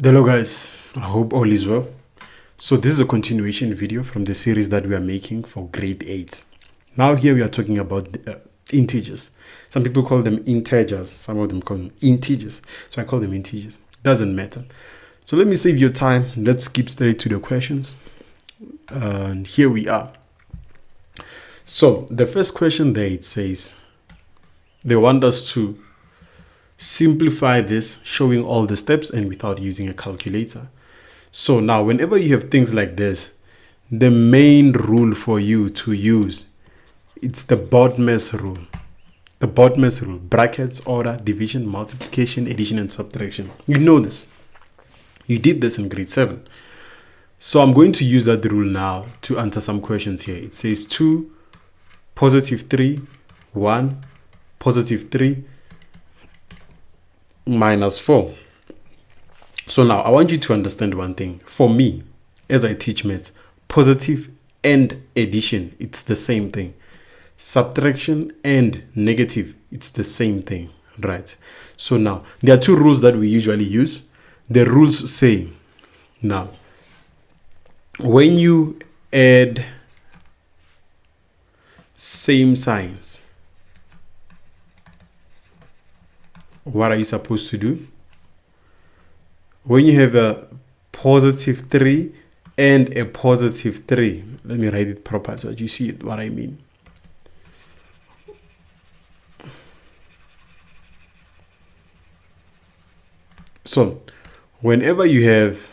Hello guys, I hope all is well. So this is a continuation video from the series that we are making for grade 8. Now here we are talking about integers. Some people call them integers, some of them call them integers. So I call them integers. Doesn't matter. So let me save your time. Let's skip straight to the questions. And here we are. So the first question there, it says they want us to simplify this, showing all the steps and without using a calculator. So now whenever you have things like this, the main rule for you to use, it's the Botas rule. The Botas rule: brackets, order, division, multiplication, addition, and subtraction. You know this. You did this in grade 7. So I'm going to use that rule now to answer some questions here. It says 2, positive 3, 1, positive 3, minus 4. So now I want you to understand one thing. For me, as I teach maths, positive and addition, it's the same thing. Subtraction and negative, it's the same thing, right? So now there are two rules that we usually use. The rules say, now when you add same signs, what are you supposed to do? When you have a positive 3 and a positive 3, let me write it proper so that you see what I mean. So whenever you have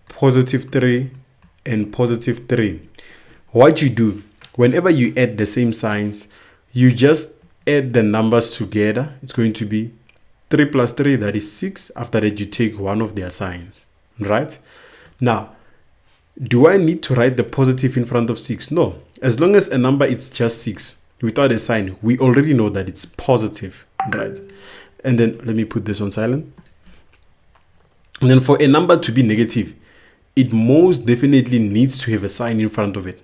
positive 3 and positive 3, what you do, whenever you add the same signs, you just add the numbers together. It's going to be 3 plus 3, that is 6. After that, you take one of their signs, right? Now, do I need to write the positive in front of 6? No. As long as a number is just 6 without a sign, we already know that it's positive, right? And then let me put this on silent. And then for a number to be negative, it most definitely needs to have a sign in front of it.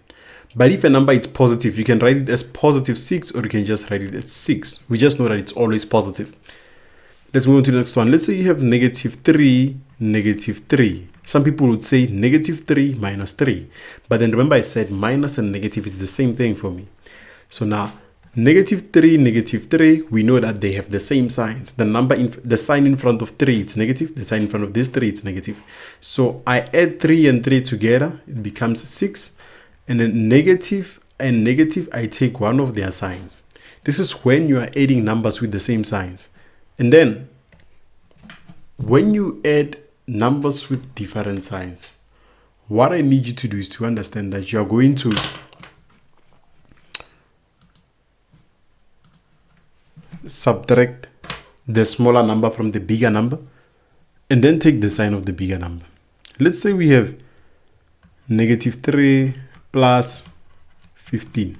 But if a number is positive, you can write it as positive 6, or you can just write it as 6. We just know that it's always positive. Let's move on to the next one. Let's say you have negative 3, negative 3. Some people would say negative 3 minus 3. But then remember I said minus and negative is the same thing for me. So now negative 3, negative 3, we know that they have the same signs. The sign in front of 3, it's negative. The sign in front of this 3, it's negative. So I add 3 and 3 together, it becomes 6. And then negative and negative, I take one of their signs. This is when you are adding numbers with the same signs. And then when you add numbers with different signs, what I need you to do is to understand that you are going to subtract the smaller number from the bigger number and then take the sign of the bigger number. Let's say we have negative 3 plus 15.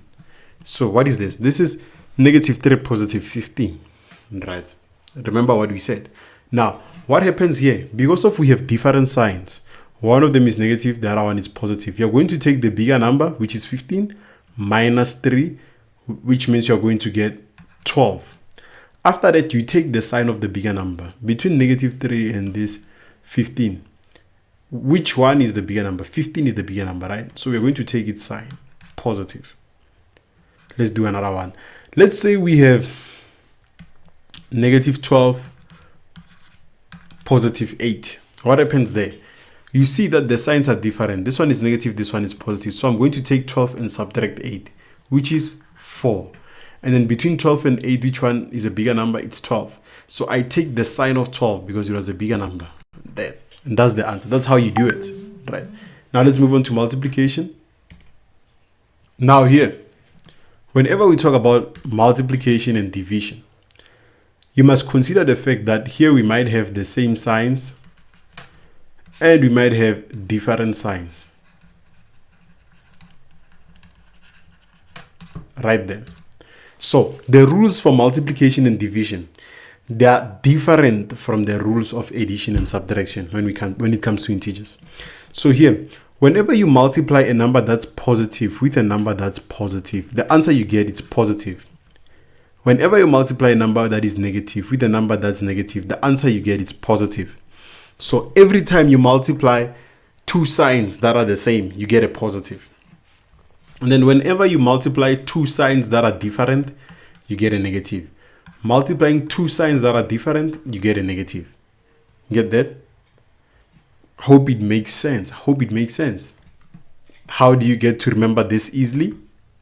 So what is this? This is negative 3 positive 15, right? Remember what we said. Now, what happens here? Because of we have different signs, one of them is negative, the other one is positive. You're going to take the bigger number, which is 15, minus 3, which means you're going to get 12. After that, you take the sign of the bigger number. Between negative 3 and this 15, which one is the bigger number? 15 is the bigger number, right? So we're going to take its sign, positive. Let's do another one. Let's say we have negative 12, positive 8. What happens there? You see that the signs are different. This one is negative, this one is positive. So I'm going to take 12 and subtract 8, which is 4. And then between 12 and 8, which one is a bigger number? It's 12. So I take the sign of 12 because it was a bigger number there. And that's the answer. That's how you do it, right? Now let's move on to multiplication. Now here, whenever we talk about multiplication and division, you must consider the fact that here we might have the same signs and we might have different signs. Right there. So the rules for multiplication and division, they are different from the rules of addition and subtraction when it comes to integers. So here, whenever you multiply a number that's positive with a number that's positive, the answer you get is positive. Whenever you multiply a number that is negative with a number that's negative, the answer you get is positive. So every time you multiply two signs that are the same, you get a positive. And then whenever you multiply two signs that are different, you get a negative. Multiplying two signs that are different, you get a negative. Get that? Hope it makes sense. Hope it makes sense. How do you get to remember this easily?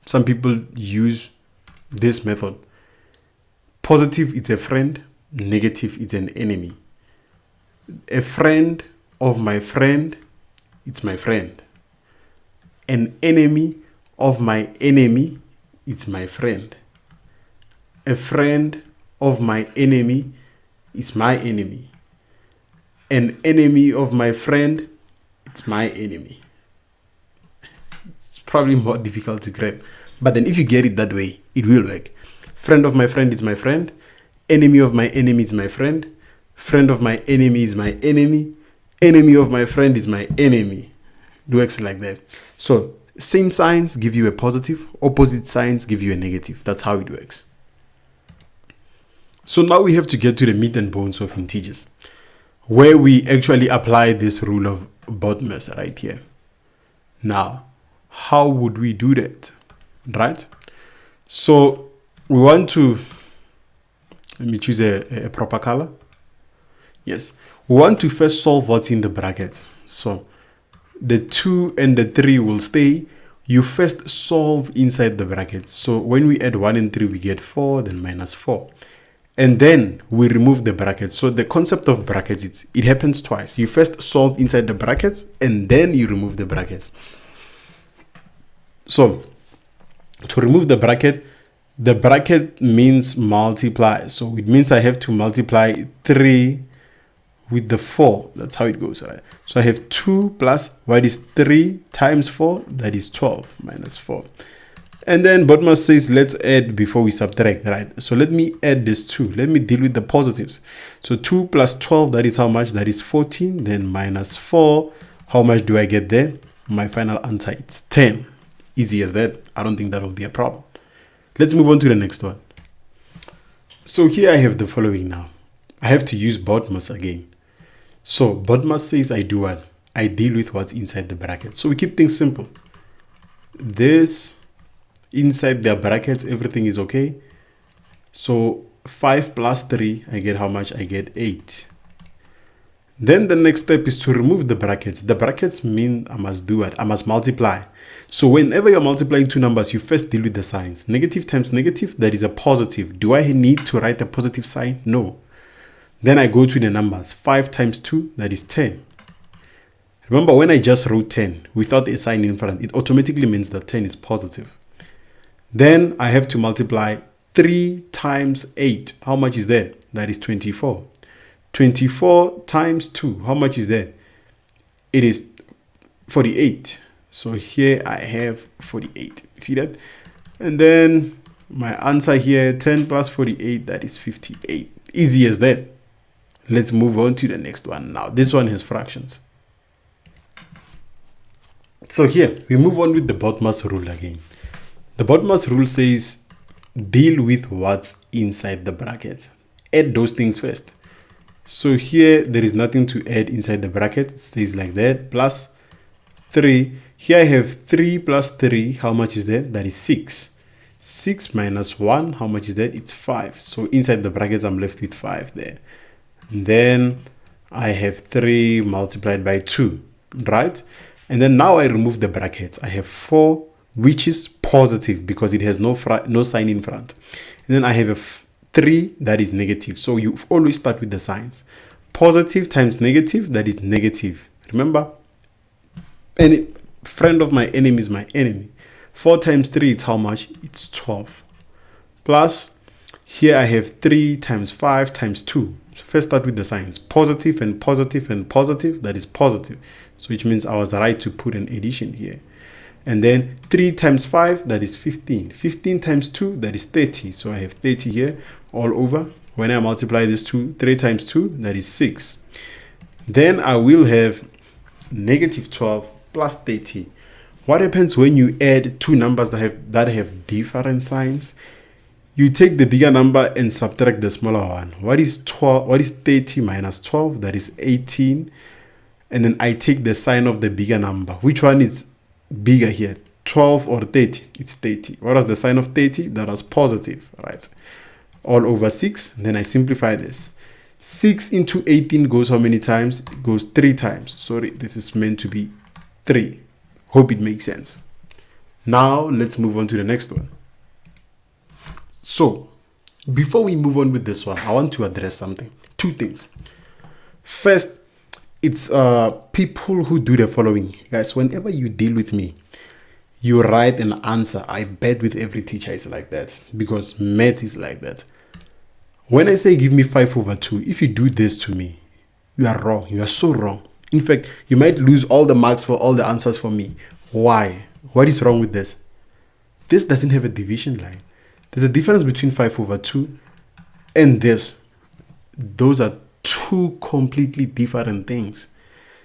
Some people use this method. Positive, it's a friend. Negative, it's an enemy. A friend of my friend, it's my friend. An enemy of my enemy, it's my friend. A friend of my enemy is my enemy. An enemy of my friend, it's my enemy. It's probably more difficult to grab. But then if you get it that way, it will work. Friend of my friend is my friend. Enemy of my enemy is my friend. Friend of my enemy is my enemy. Enemy of my friend is my enemy. It works like that. So same signs give you a positive. Opposite signs give you a negative. That's how it works. So now we have to get to the meat and bones of integers, where we actually apply this rule of Botas right here. Now, how would we do that? Right? So we want to, let me choose a proper color. Yes. We want to first solve what's in the brackets. So the 2 and the 3 will stay. You first solve inside the brackets. So when we add 1 and 3, we get 4, then minus 4. And then we remove the brackets. So the concept of brackets, it happens twice. You first solve inside the brackets, and then you remove the brackets. So to remove the bracket means multiply. So it means I have to multiply 3 with the 4. That's how it goes, right? So I have 2 plus, what is 3 times 4? That is 12 minus 4. And then Botas says, let's add before we subtract, right? So let me add this 2. Let me deal with the positives. So 2 plus 12, that is how much? That is 14. Then minus 4. How much do I get there? My final answer, it's 10. Easy as that. I don't think that will be a problem. Let's move on to the next one. So here I have the following now. I have to use Botas again. So Botas says I do what? I deal with what's inside the bracket. So we keep things simple. This inside the brackets, everything is okay. So 5 plus 3, I get how much? I get 8. Then the next step is to remove the brackets. The brackets mean I must do what? I must multiply. So whenever you're multiplying two numbers, you first deal with the signs. Negative times negative, that is a positive. Do I need to write a positive sign? No. Then I go to the numbers. 5 times 2, that is 10. Remember, when I just wrote 10 without a sign in front, it automatically means that 10 is positive. Then I have to multiply 3 times 8. How much is that? That is 24. 24 times 2. How much is that? It is 48. So here I have 48. See that? And then my answer here, 10 plus 48, that is 58. Easy as that. Let's move on to the next one. Now, this one has fractions. So here, we move on with the Botas rule again. The Botas rule says, deal with what's inside the brackets. Add those things first. So here, there is nothing to add inside the bracket. It stays like that. Plus 3. Here I have 3 plus 3. How much is that? That is 6. 6 minus 1. How much is that? It's 5. So inside the brackets, I'm left with 5 there. And then I have 3 multiplied by 2. Right? And then now I remove the brackets. I have 4, which is positive because it has no sign in front. And then I have a 3 that is negative. So you always start with the signs. Positive times negative, that is negative. Remember, any friend of my enemy is my enemy. 4 times 3, it's how much? It's 12. Plus, here I have 3 times 5 times 2. So first start with the signs. Positive and positive and positive, that is positive. So which means I was right to put an addition here. And then 3 times 5, that is 15. 15 times 2, that is 30. So I have 30 here all over. When I multiply this 2, 3 times 2, that is 6. Then I will have negative 12 plus 30. What happens when you add two numbers that have different signs? You take the bigger number and subtract the smaller one. What is 12? What is 30 minus 12? That is 18. And then I take the sign of the bigger number. Which one is bigger here? 12 or 30? It's 30. What was the sign of 30? That was positive, right? All over 6. Then I simplify this. 6 into 18 goes how many times? It goes 3 times. Sorry, this is meant to be 3. Hope it makes sense. Now, let's move on to the next one. So, before we move on with this one, I want to address something. 2 things. First, it's people who do the following. Guys, whenever you deal with me, you write an answer. I bet with every teacher is like that, because maths is like that. When I say give me 5 over 2, if you do this to me, you are wrong. You are so wrong. In fact, you might lose all the marks for all the answers for me. Why? What is wrong with this? This doesn't have a division line. There's a difference between 5 over 2 and this. Those are 2 completely different things.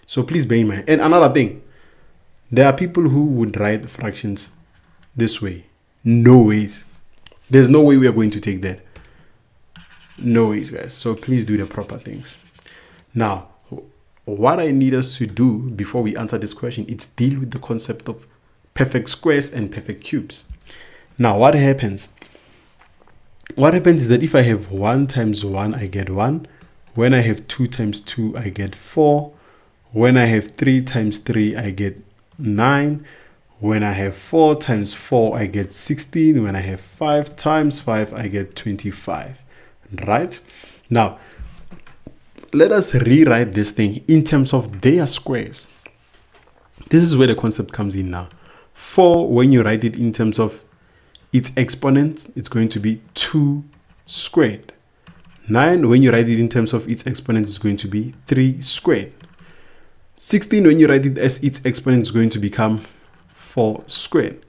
So please bear in mind. And another thing, there are people who would write fractions this way. No ways. There's no way we are going to take that. No ways, guys. So please do the proper things. Now, what I need us to do before we answer this question is deal with the concept of perfect squares and perfect cubes. Now, what happens? What happens is that if I have 1 times 1, I get 1. When I have 2 times 2, I get 4. When I have 3 times 3, I get 9. When I have 4 times 4, I get 16. When I have 5 times 5, I get 25. Right? Now, let us rewrite this thing in terms of their squares. This is where the concept comes in now. 4, when you write it in terms of its exponents, it's going to be 2 squared. 9, when you write it in terms of its exponents, it's going to be 3 squared. 16, when you write it as its exponent, is going to become 4 squared.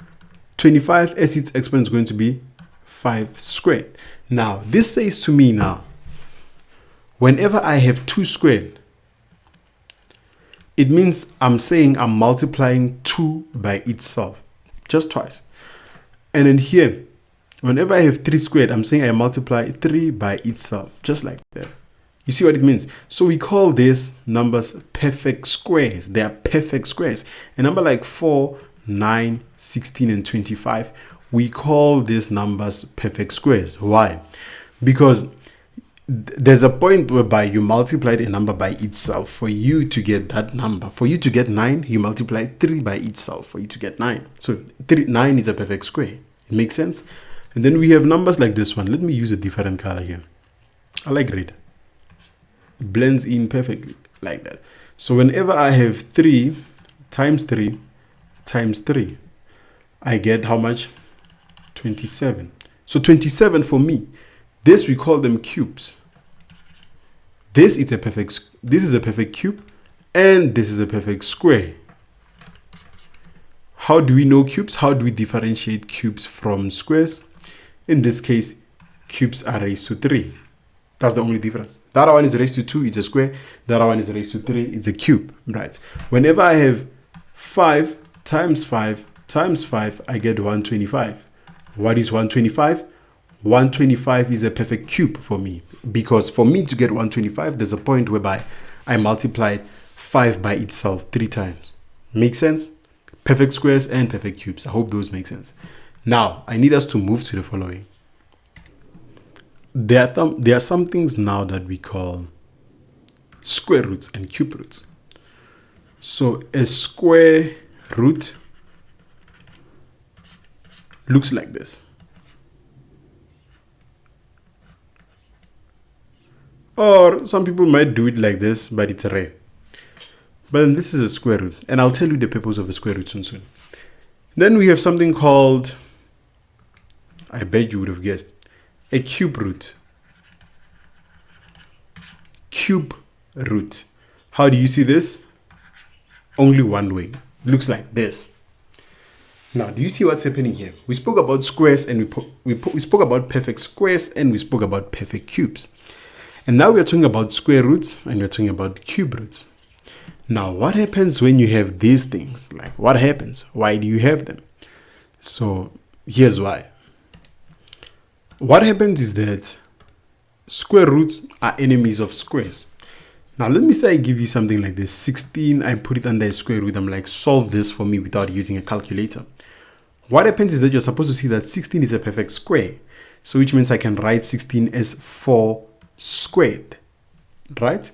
25 as its exponent is going to be 5 squared. Now, this says to me now, whenever I have 2 squared, it means I'm saying I'm multiplying 2 by itself, just twice. And then here, whenever I have 3 squared, I'm saying I multiply 3 by itself, just like that. You see what it means? So we call these numbers perfect squares. They are perfect squares. A number like 4, 9, 16, and 25, we call these numbers perfect squares. Why? Because there's a point whereby you multiplied a number by itself for you to get that number. For you to get 9, you multiply 3 by itself for you to get 9. So 9 is a perfect square. It makes sense? And then we have numbers like this one. Let me use a different color here. I like red. It blends in perfectly like that. So whenever I have 3 times 3 times 3, I get how much? 27. So 27 for me. This we call them cubes. This is a perfect cube, and this is a perfect square. How do we know cubes? How do we differentiate cubes from squares? In this case, cubes are raised to 3. That's the only difference. The other one is raised to 2, it's a square. The other one is raised to 3, it's a cube, right? Whenever I have 5 times 5 times 5, I get 125. What is 125? 125 is a perfect cube for me, because for me to get 125, there's a point whereby I multiplied 5 by itself 3 times. Make sense? Perfect squares and perfect cubes. I hope those make sense. Now, I need us to move to the following. There are some things now that we call square roots and cube roots. So a square root looks like this. Or some people might do it like this, but it's rare. But then this is a square root, and I'll tell you the purpose of a square root soon. Then we have something called, I bet you would have guessed, a cube root. Cube root. How do you see this? Only one way. It looks like this. Now, do you see what's happening here? We spoke about squares, and we spoke about perfect squares, and we spoke about perfect cubes. And now we're talking about square roots, and we're talking about cube roots. Now, what happens when you have these things? Like, what happens? Why do you have them? So, here's why. what happens is that square roots are enemies of squares. Now, let me say I give you something like this, 16, I put it under a square root. I'm like, solve this for me without using a calculator. What happens is that you're supposed to see that 16 is a perfect square. So which means I can write 16 as 4 squared, right?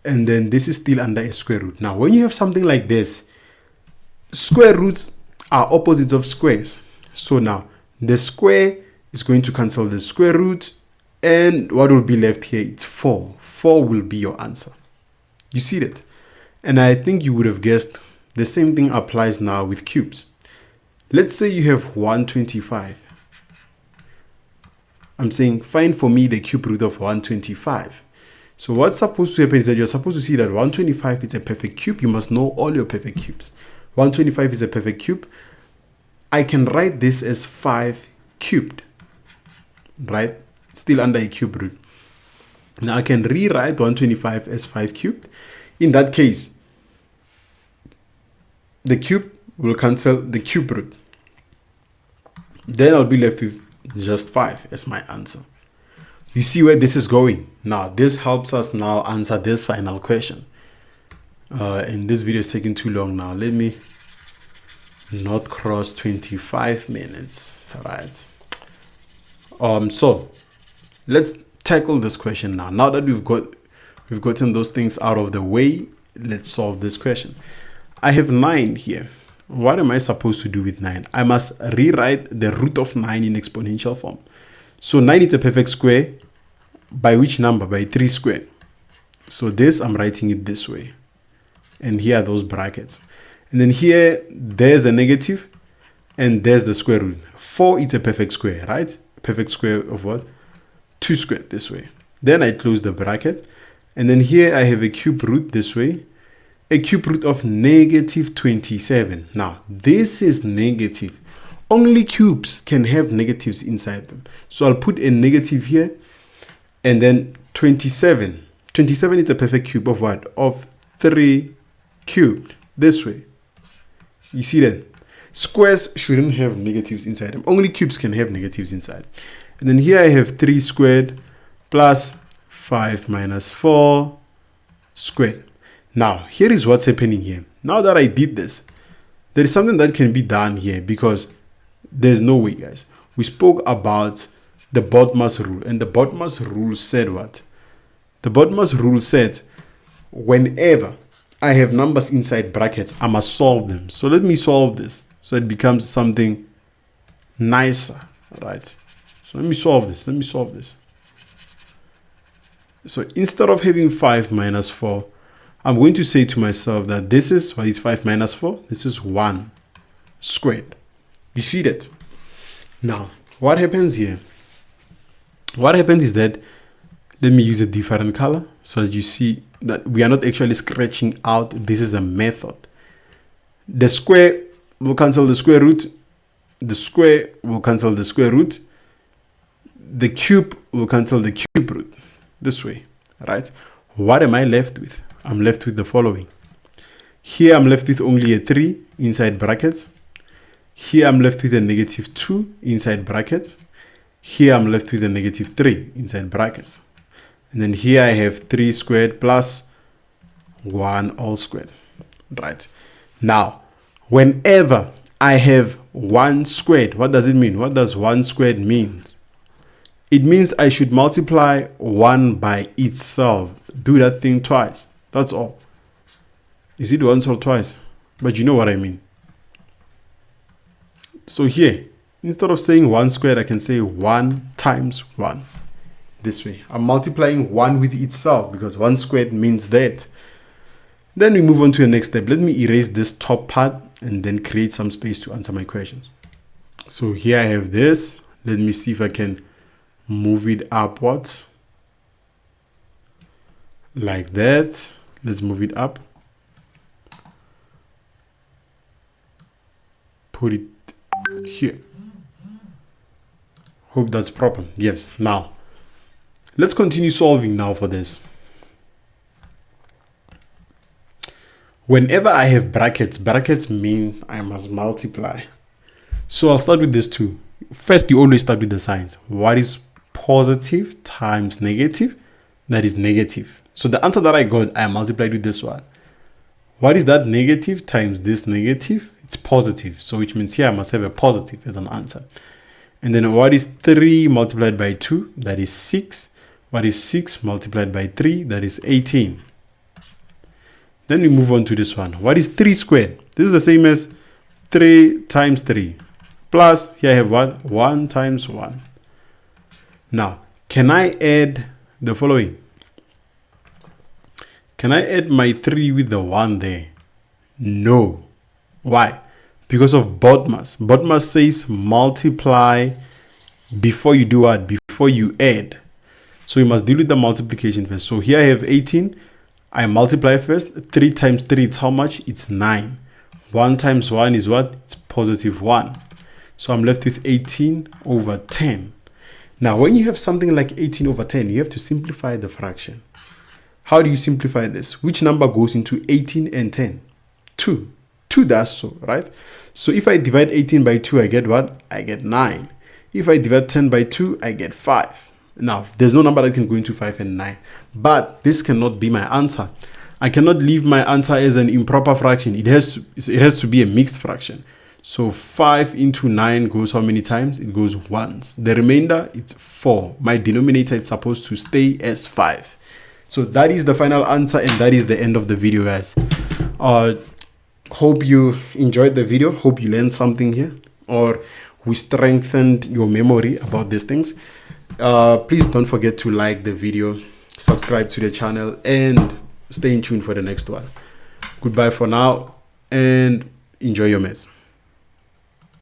And then this is still under a square root. Now, when you have something like this, square roots are opposites of squares. So now the square is going to cancel the square root. And what will be left here? It's 4. 4 will be your answer. You see that? And I think you would have guessed the same thing applies now with cubes. Let's say you have 125. I'm saying find for me the cube root of 125. So what's supposed to happen is that you're supposed to see that 125 is a perfect cube. You must know all your perfect cubes. 125 is a perfect cube. I can write this as 5 cubed, right? Still under a cube root. Now I can rewrite 125 as 5 cubed. In that case, the cube will cancel the cube root. Then I'll be left with just 5 as my answer. You see where this is going? Now this helps us now answer this final question. And this video is taking too long now. Let me not cross 25 minutes. All right. So let's tackle this question now. Now that we've gotten those things out of the way, let's solve this question. I have 9 here. What am I supposed to do with 9? I must rewrite the root of 9 in exponential form. So 9 is a perfect square. By which number? By 3 squared. So this, I'm writing it this way. And here are those brackets. And then here, there's a negative. And there's the square root. 4 is a perfect square, right? Perfect square of what? 2 squared this way. Then I close the bracket. And then here I have a cube root this way. A cube root of negative 27. Now, this is negative. Only cubes can have negatives inside them. So I'll put a negative here. And then 27. 27 is a perfect cube of what? Of 3 cubed. This way. You see that? Squares shouldn't have negatives inside them. Only cubes can have negatives inside. And then here I have 3 squared plus 5 minus 4 squared. Now, here is what's happening here. Now that I did this, there is something that can be done here because there's no way, guys. We spoke about the Botas rule, and the Botas rule said what? The Botas rule said whenever I have numbers inside brackets, I must solve them. So let me solve this so it becomes something nicer, right? So let me solve this. Let me solve this. So instead of having 5 minus 4, I'm going to say to myself that this is, what is 5 minus 4? This is 1 squared. You see that? Now, what happens here? What happens is that, let me use a different color so that you see that we are not actually scratching out. This is a method. The square will cancel the square root. The square will cancel the square root. The cube will cancel the cube root. This way, right? What am I left with? I'm left with the following. Here I'm left with only a 3 inside brackets. Here I'm left with a negative 2 inside brackets. Here I'm left with a negative 3 inside brackets. And then here I have 3 squared plus 1 all squared. Right. Now, whenever I have 1 squared, what does it mean? What does 1 squared mean? It means I should multiply 1 by itself. Do that thing twice. That's all. Is it once or twice? But you know what I mean. So here, instead of saying 1 squared, I can say 1 times 1. This way. I'm multiplying 1 with itself because 1 squared means that. Then we move on to the next step. Let me erase this top part and then create some space to answer my questions. So here I have this. Let me see if I can move it upwards. Like that. Let's move it up. Put it here. Hope that's proper. Yes. Now, let's continue solving now for this. Whenever I have brackets, brackets mean I must multiply. So I'll start with this 2. First, you always start with the signs. What is positive times negative? That is negative. So the answer that I got, I multiplied with this one. What is that negative times this negative? It's positive. So which means here I must have a positive as an answer. And then what is 3 multiplied by 2? That is 6. What is 6 multiplied by 3? That is 18. Then we move on to this one. What is 3 squared? This is the same as 3 times 3. Plus, here I have what? 1 times 1. Now, can I add the following? Can I add my 3 with the 1 there? No. Why? Because of BODMAS. BODMAS says multiply before you do what? Before you add. So you must deal with the multiplication first. So here I have 18. I multiply first. 3 times 3, it's how much? It's 9. 1 times 1 is what? It's positive 1. So I'm left with 18 over 10. Now, when you have something like 18 over 10, you have to simplify the fraction. How do you simplify this? Which number goes into 18 and 10? 2. 2 does so, right? So if I divide 18 by 2, I get what? I get 9. If I divide 10 by 2, I get 5. Now, there's no number that can go into 5 and 9. But this cannot be my answer. I cannot leave my answer as an improper fraction. It has to be a mixed fraction. So 5 into 9 goes how many times? It goes once. The remainder, it's 4. My denominator is supposed to stay as 5. So that is the final answer, and that is the end of the video, guys. Hope you enjoyed the video. Hope you learned something here, or we strengthened your memory about these things. Please don't forget to like the video, subscribe to the channel, and stay in tune for the next one. Goodbye for now, and enjoy your mess.